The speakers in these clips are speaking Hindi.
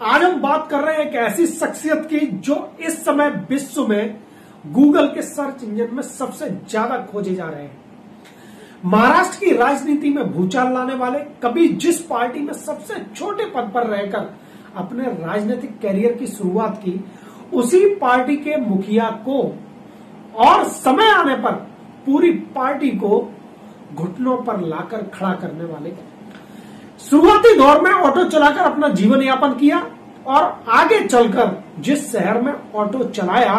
आज हम बात कर रहे हैं एक ऐसी शख्सियत की जो इस समय विश्व में गूगल के सर्च इंजन में सबसे ज्यादा खोजे जा रहे हैं। महाराष्ट्र की राजनीति में भूचाल लाने वाले, कभी जिस पार्टी में सबसे छोटे पद पर रहकर अपने राजनीतिक कैरियर की शुरुआत की, उसी पार्टी के मुखिया को और समय आने पर पूरी पार्टी को घुटनों पर लाकर खड़ा करने वाले, शुरुआती दौर में ऑटो चलाकर अपना जीवन यापन किया और आगे चलकर जिस शहर में ऑटो चलाया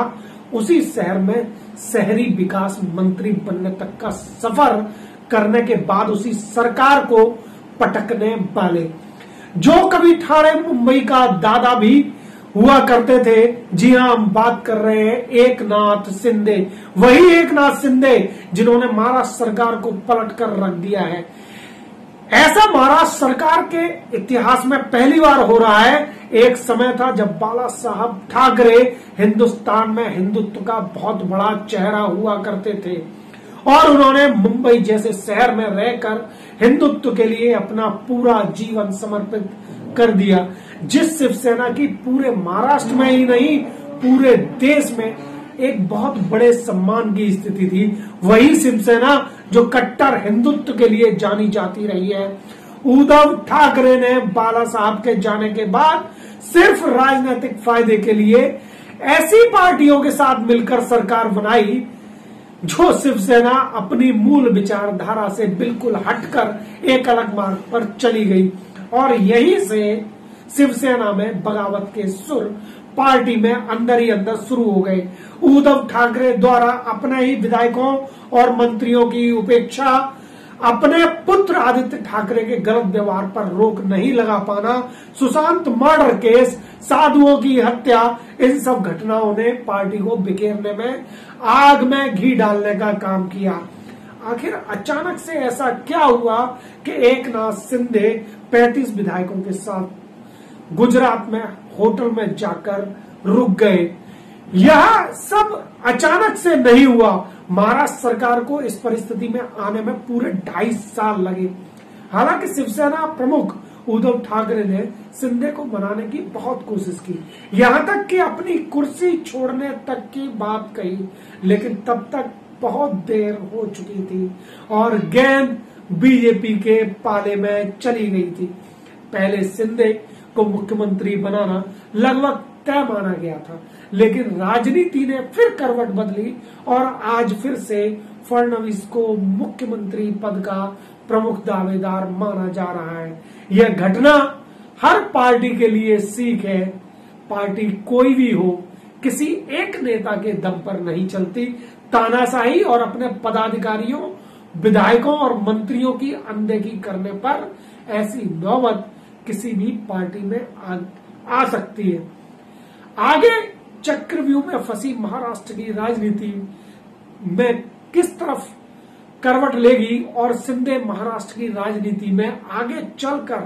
उसी शहर में शहरी विकास मंत्री बनने तक का सफर करने के बाद उसी सरकार को पटकने वाले, जो कभी ठाणे मुंबई का दादा भी हुआ करते थे। जी हां, हम बात कर रहे हैं एकनाथ शिंदे, वही एकनाथ शिंदे जिन्होंने महाराष्ट्र सरकार को पलट कर रख दिया है। ऐसा महाराष्ट्र सरकार के इतिहास में पहली बार हो रहा है। एक समय था जब बाला साहब ठाकरे हिंदुस्तान में हिंदुत्व का बहुत बड़ा चेहरा हुआ करते थे और उन्होंने मुंबई जैसे शहर में रहकर हिंदुत्व के लिए अपना पूरा जीवन समर्पित कर दिया, जिस शिवसेना की पूरे महाराष्ट्र में ही नहीं पूरे देश में एक बहुत बड़े सम्मान की स्थिति थी। वही शिवसेना जो कट्टर हिंदुत्व के लिए जानी जाती रही है। उद्धव ठाकरे ने बाला साहब के जाने के बाद सिर्फ राजनीतिक फायदे के लिए ऐसी पार्टियों के साथ मिलकर सरकार बनाई जो शिवसेना अपनी मूल विचारधारा से बिल्कुल हटकर एक अलग मार्ग पर चली गई और यहीं से शिवसेना में बगावत के सुर पार्टी में अंदर ही अंदर शुरू हो गए। उद्धव ठाकरे द्वारा अपने ही विधायकों और मंत्रियों की उपेक्षा, अपने पुत्र आदित्य ठाकरे के गलत व्यवहार पर रोक नहीं लगा पाना, सुशांत मर्डर केस, साधुओं की हत्या, इन सब घटनाओं ने पार्टी को बिखेरने में आग में घी डालने का काम किया। आखिर अचानक से ऐसा क्या हुआ कि एकनाथ शिंदे 35 विधायकों के साथ गुजरात में होटल में जाकर रुक गए? यह सब अचानक से नहीं हुआ। महाराष्ट्र सरकार को इस परिस्थिति में आने में पूरे 2.5 साल लगे। हालांकि शिवसेना प्रमुख उद्धव ठाकरे ने शिंदे को मनाने की बहुत कोशिश की, यहां तक कि अपनी कुर्सी छोड़ने तक की बात कही, लेकिन तब तक बहुत देर हो चुकी थी और गेंद बीजेपी के पाले में चली गई थी। पहले शिंदे को मुख्यमंत्री बनाना लगभग तय माना गया था, लेकिन राजनीति ने फिर करवट बदली और आज फिर से फडणवीस को मुख्यमंत्री पद का प्रमुख दावेदार माना जा रहा है। यह घटना हर पार्टी के लिए सीख है। पार्टी कोई भी हो, किसी एक नेता के दम पर नहीं चलती। तानाशाही और अपने पदाधिकारियों, विधायकों और मंत्रियों की अनदेखी करने पर ऐसी नौबत किसी भी पार्टी में आ सकती है। आगे चक्रव्यूह में फंसी महाराष्ट्र की राजनीति में किस तरफ करवट लेगी और शिंदे महाराष्ट्र की राजनीति में आगे चलकर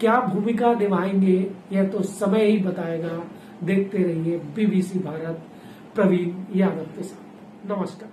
क्या भूमिका निभाएंगे, यह तो समय ही बताएगा। देखते रहिए बीबीसी भारत प्रवीण यादव के साथ। नमस्कार।